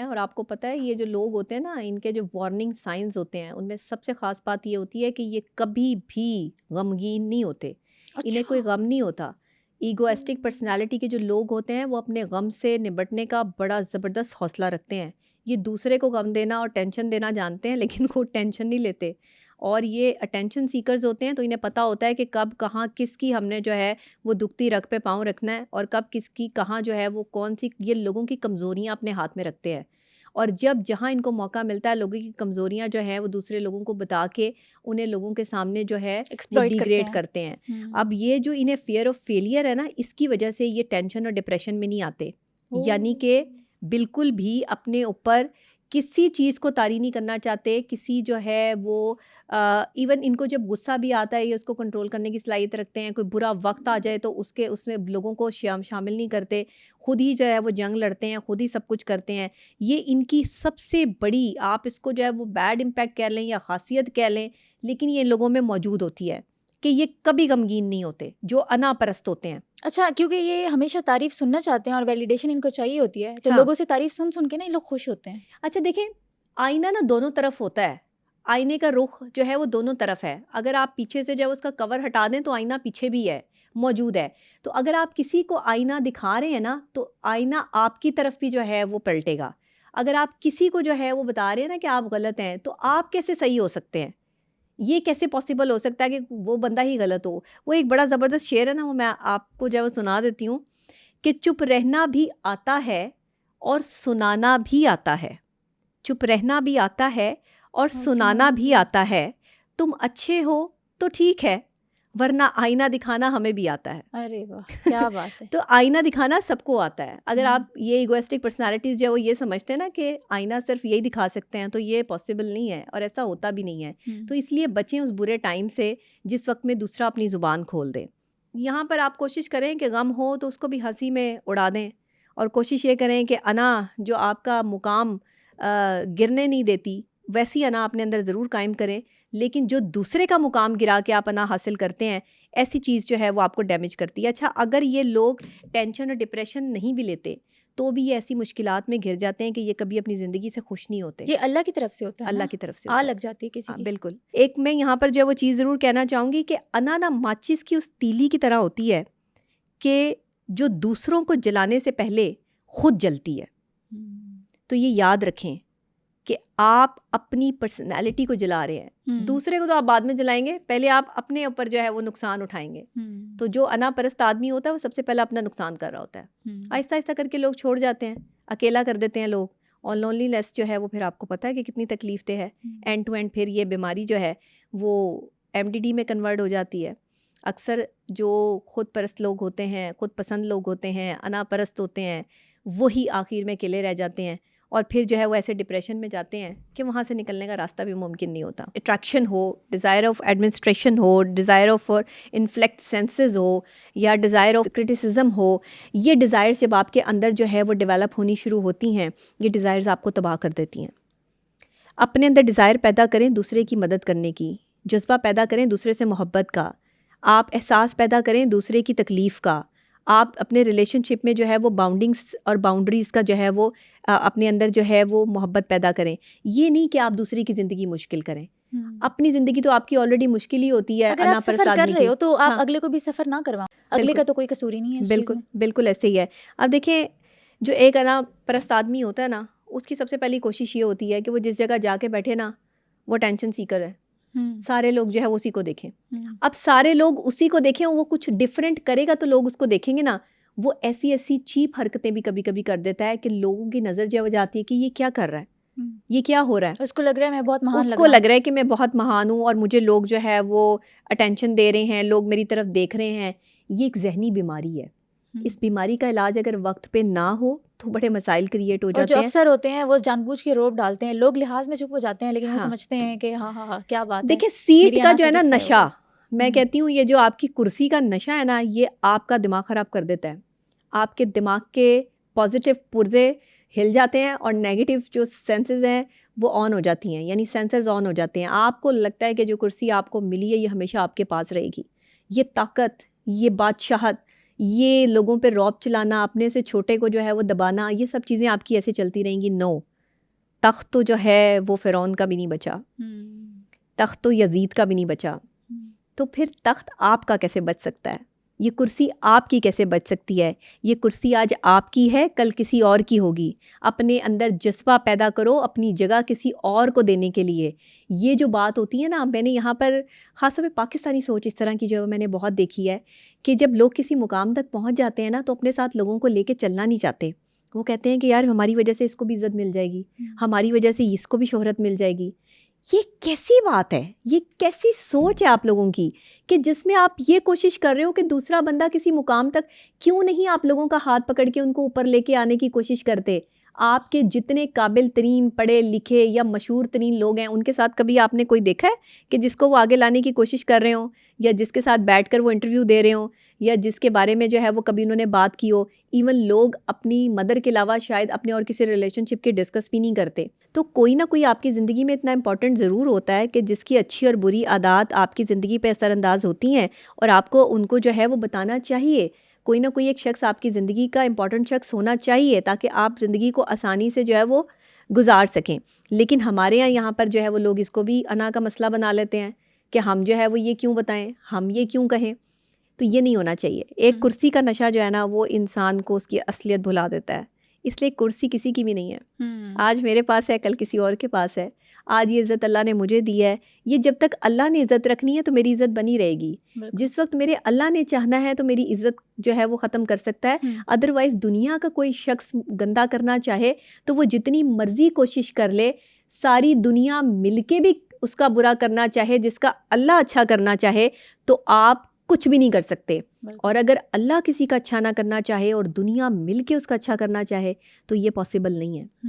और आपको पता है ये जो लोग होते हैं ना, इनके जो वार्निंग साइंस होते हैं उनमें सबसे ख़ास बात ये होती है कि ये कभी भी गमगीन नहीं होते, इन्हें कोई अच्छा। गम नहीं होता। ईगोइस्टिक पर्सनालिटी के जो लोग होते हैं वो अपने गम से निपटने का बड़ा ज़बरदस्त हौसला रखते हैं। ये दूसरे को गम देना और टेंशन देना जानते हैं लेकिन खुद टेंशन नहीं लेते। और ये अटेंशन सीकर्स होते हैं, तो इन्हें पता होता है कि कब कहाँ किसकी हमने जो है वो दुखती रग पे पाँव रखना है और कब किसकी कहाँ जो है वो कौन सी, ये लोगों की कमज़ोरियाँ अपने हाथ में रखते हैं। और जब जहाँ इनको मौका मिलता है लोगों की कमज़ोरियाँ जो है वो दूसरे लोगों को बता के उन्हें लोगों के सामने जो है वो एक्सप्लॉइट करते डिग्रेड हैं। करते हैं। अब ये जो इन्हें फियर ऑफ फेलियर है ना, इसकी वजह से ये टेंशन और डिप्रेशन में नहीं आते। यानी कि बिल्कुल भी अपने ऊपर किसी चीज़ को तारी नहीं करना चाहते, किसी जो है वो इवन इनको जब गुस्सा भी आता है ये उसको कंट्रोल करने की सलाहियत रखते हैं। कोई बुरा वक्त आ जाए तो उसके उसमें लोगों को शामिल नहीं करते, खुद ही जो है वो जंग लड़ते हैं, खुद ही सब कुछ करते हैं। ये इनकी सबसे बड़ी, आप इसको जो है वो बैड इम्पैक्ट कह लें या खासियत कह लें, लेकिन ये इन लोगों में मौजूद होती है कि ये कभी गमगीन नहीं होते, जो अनापरस्त होते हैं। अच्छा, क्योंकि ये हमेशा तारीफ सुनना चाहते हैं और वैलिडेशन इनको चाहिए होती है, तो हाँ, लोगों से तारीफ सुन सुन के ना ये लोग खुश होते हैं। अच्छा देखें, आईना ना दोनों तरफ होता है। आईने का रुख जो है वो दोनों तरफ है। अगर आप पीछे से जो है उसका कवर हटा दें तो आईना पीछे भी है, मौजूद है। तो अगर आप किसी को आईना दिखा रहे हैं ना, तो आईना आपकी तरफ भी जो है वो पलटेगा। अगर आप किसी को जो है वो बता रहे हैं ना कि आप गलत हैं, तो आप कैसे सही हो सकते हैं? ये कैसे पॉसिबल हो सकता है कि वो बंदा ही गलत हो? वो एक बड़ा ज़बरदस्त शेर है ना, वो मैं आपको जो है वो सुना देती हूँ कि चुप रहना भी आता है और सुनाना भी आता है। चुप रहना भी आता है और और सुनाना सुनाना भी भी। आता है। तुम अच्छे हो तो ठीक है, वरना आईना दिखाना हमें भी आता है। अरे वाह! क्या बात है। तो आईना दिखाना सबको आता है। अगर हुँ, आप ये इगोइस्टिक पर्सनालिटीज़ जो है वो ये समझते हैं ना कि आईना सिर्फ यही दिखा सकते हैं, तो ये पॉसिबल नहीं है और ऐसा होता भी नहीं है। हुँ। तो इसलिए बचें उस बुरे टाइम से जिस वक्त में दूसरा अपनी ज़ुबान खोल दे। यहाँ पर आप कोशिश करें कि गम हो तो उसको भी हंसी में उड़ा दें, और कोशिश ये करें कि अना जो आपका मुकाम गिरने नहीं देती, वैसी अना अपने अंदर ज़रूर कायम करें। लेकिन जो दूसरे का मुकाम गिरा के आप अना हासिल करते हैं, ऐसी चीज़ जो है वो आपको डैमेज करती है। अच्छा, अगर ये लोग टेंशन और डिप्रेशन नहीं भी लेते तो भी ये ऐसी मुश्किलात में घिर जाते हैं कि ये कभी अपनी ज़िंदगी से खुश नहीं होते। ये अल्लाह की तरफ से होता है अल्लाह ना? की तरफ से आ होता है। लग जाती है किसी हाँ, की। बिल्कुल। एक मैं यहाँ पर जो है वो चीज़ ज़रूर कहना चाहूँगी कि अना ना माचिस की उस तीली की तरह होती है कि जो दूसरों को जलाने से पहले खुद जलती है। हुँ। तो ये याद रखें कि आप अपनी पर्सनैलिटी को जला रहे हैं। हुँ, दूसरे को तो आप बाद में जलाएंगे, पहले आप अपने ऊपर जो है वो नुकसान उठाएंगे। हुँ, तो जो अनापरस्त आदमी होता है वो सबसे पहले अपना नुकसान कर रहा होता है। हुँ। आहिस्ता आहिस्ता करके लोग छोड़ जाते हैं, अकेला कर देते हैं लोग। और लोनलीनेस जो है वो फिर आपको पता है कि कितनी तकलीफ दे है। एंड टू एंड फिर ये बीमारी जो है वो एमडीडी में कन्वर्ट हो जाती है। अक्सर जो खुद परस्त लोग होते हैं, खुद पसंद लोग होते हैं, अनापरस्त होते हैं, वही आखिर में अकेले रह जाते हैं और फिर जो है वो ऐसे डिप्रेशन में जाते हैं कि वहाँ से निकलने का रास्ता भी मुमकिन नहीं होता। अट्रैक्शन हो, डिज़ायर ऑफ एडमिनिस्ट्रेशन हो, डिज़ायर ऑफ इन्फ्लेक्ट सेंसेस हो, या डिज़ायर ऑफ क्रिटिसिज्म हो, ये डिज़ायर्स जब आपके अंदर जो है वो डेवलप होनी शुरू होती हैं, ये डिज़ायर्स आपको तबाह कर देती हैं। अपने अंदर डिज़ायर पैदा करें दूसरे की मदद करने की, जज्बा पैदा करें दूसरे से मोहब्बत का, आप एहसास पैदा करें दूसरे की तकलीफ़ का। आप अपने रिलेशनशिप में जो है वो बाउंडिंग्स और बाउंड्रीज़ का जो है वो अपने अंदर जो है वो मोहब्बत पैदा करें। ये नहीं कि आप दूसरे की ज़िंदगी मुश्किल करें। हुँ। अपनी ज़िंदगी तो आपकी ऑलरेडी मुश्किल ही होती है अगर आप अनापरस्त सफ़र कर आदमी रहे की। हो तो आप हाँ, अगले को भी सफ़र ना करवाओ। अगले बिल्कुल, का तो कोई कसूर ही नहीं है इस चीज़ बिल्कुल, में। बिल्कुल ऐसे ही है। अब देखें, जो एक अनापरस्त आदमी होता है ना, उसकी सबसे पहली कोशिश ये होती है कि वो जिस जगह जाके बैठे ना, वो टेंशन सीकर है। हुँ, सारे लोग जो है वो उसी को देखें। हुँ। अब सारे लोग उसी को देखें, वो कुछ डिफरेंट करेगा तो लोग उसको देखेंगे ना। वो ऐसी ऐसी चीप हरकतें भी कभी कभी कर देता है कि लोगों की नज़र जो है वो जाती है कि ये क्या कर रहा है, हुँ। ये क्या हो रहा है। उसको लग रहा है मैं बहुत महान लग उसको रहा हूँ। लग रहा है कि मैं बहुत महान हूँ और मुझे लोग जो है वो अटेंशन दे रहे हैं, लोग मेरी तरफ देख रहे हैं। ये एक जहनी बीमारी है। हुँ। इस बीमारी का इलाज अगर वक्त पे ना हो तो बड़े मसाइल क्रिएट हो और जो जाते हैं। अफ़सर होते हैं वो जानबूझ के रौब डालते हैं। लोग लिहाज़ में चुप हो जाते हैं लेकिन वो हाँ, समझते हैं कि हाँ, हाँ, हाँ, क्या बात है, देखिए, सीट मेरी का अना जो है ना सैटिस्फ़ाई हो नशा, गई। मैं हुँ, कहती हूँ ये जो आपकी कुर्सी का नशा है ना, ये आपका दिमाग ख़राब कर देता है। आपके दिमाग के पॉजिटिव पुर्जे हिल जाते हैं और नेगेटिव जो सेंसेस हैं वो ऑन हो जाती हैं, यानी सेंसर्स ऑन हो जाते हैं। आपको लगता है कि जो कुर्सी आपको मिली है ये हमेशा आपके पास रहेगी। ये ताकत, ये बादशाहत, ये लोगों पे रौब चलाना, अपने से छोटे को जो है वो दबाना, ये सब चीज़ें आपकी ऐसे चलती रहेंगी। नो, तख्त तो जो है वो फ़िरौन का भी नहीं बचा, तख्त तो यजीद का भी नहीं बचा, तो फिर तख्त आपका कैसे बच सकता है? ये कुर्सी आपकी कैसे बच सकती है? ये कुर्सी आज आपकी है, कल किसी और की होगी। अपने अंदर जज्बा पैदा करो अपनी जगह किसी और को देने के लिए। ये जो बात होती है ना, मैंने यहाँ पर ख़ासतौर पे पाकिस्तानी सोच इस तरह की जो मैंने बहुत देखी है कि जब लोग किसी मुकाम तक पहुँच जाते हैं ना, तो अपने साथ लोगों को लेके चलना नहीं चाहते। वो कहते हैं कि यार हमारी वजह से इसको भी इज़्ज़त मिल जाएगी, हमारी वजह से इसको भी शोहरत मिल जाएगी। ये कैसी बात है? ये कैसी सोच है आप लोगों की कि जिसमें आप ये कोशिश कर रहे हो कि दूसरा बंदा किसी मुकाम तक, क्यों नहीं आप लोगों का हाथ पकड़ के उनको ऊपर लेके आने की कोशिश करते? आपके जितने काबिल तरीन पढ़े लिखे या मशहूर तरीन लोग हैं, उनके साथ कभी आपने कोई देखा है कि जिसको वो आगे लाने की कोशिश कर रहे हो, या जिसके साथ बैठकर वो इंटरव्यू दे रहे हो, या जिसके बारे में जो है वो कभी उन्होंने बात की हो? इवन लोग अपनी मदर के अलावा शायद अपने और किसी रिलेशनशिप के डिस्कस भी नहीं करते। तो कोई ना कोई आपकी ज़िंदगी में इतना इंपॉर्टेंट ज़रूर होता है कि जिसकी अच्छी और बुरी आदत आपकी ज़िंदगी पे असरअंदाज होती हैं, और आपको उनको जो है वो बताना चाहिए। कोई ना कोई एक शख्स आपकी ज़िंदगी का इंपॉर्टेंट शख्स होना चाहिए ताकि आप ज़िंदगी को आसानी से जो है वो गुजार सकें। लेकिन हमारे यहाँ पर जो है वो लोग इसको भी अना का मसला बना लेते हैं कि हम जो है वो ये क्यों बताएं, हम ये क्यों कहें। तो ये नहीं होना चाहिए। एक कुर्सी का नशा जो है ना, वो इंसान को उसकी असलियत भुला देता है। इसलिए कुर्सी किसी की भी नहीं है। आज मेरे पास है, कल किसी और के पास है। आज ये इज़्ज़त अल्लाह ने मुझे दी है, ये जब तक अल्लाह ने इज़्ज़त रखनी है तो मेरी इज़्ज़त बनी रहेगी। जिस वक्त मेरे अल्लाह ने चाहना है तो मेरी इज़्ज़त जो है वो ख़त्म कर सकता है। अदरवाइज़ दुनिया का कोई शख्स गंदा करना चाहे तो वो जितनी मर्ज़ी कोशिश कर ले, सारी दुनिया मिलके भी उसका बुरा करना चाहे, जिसका अल्लाह अच्छा करना चाहे, तो आप कुछ भी नहीं कर सकते। और अगर अल्लाह किसी का अच्छा ना करना चाहे और दुनिया मिल के उसका अच्छा करना चाहे, तो ये पॉसिबल नहीं है।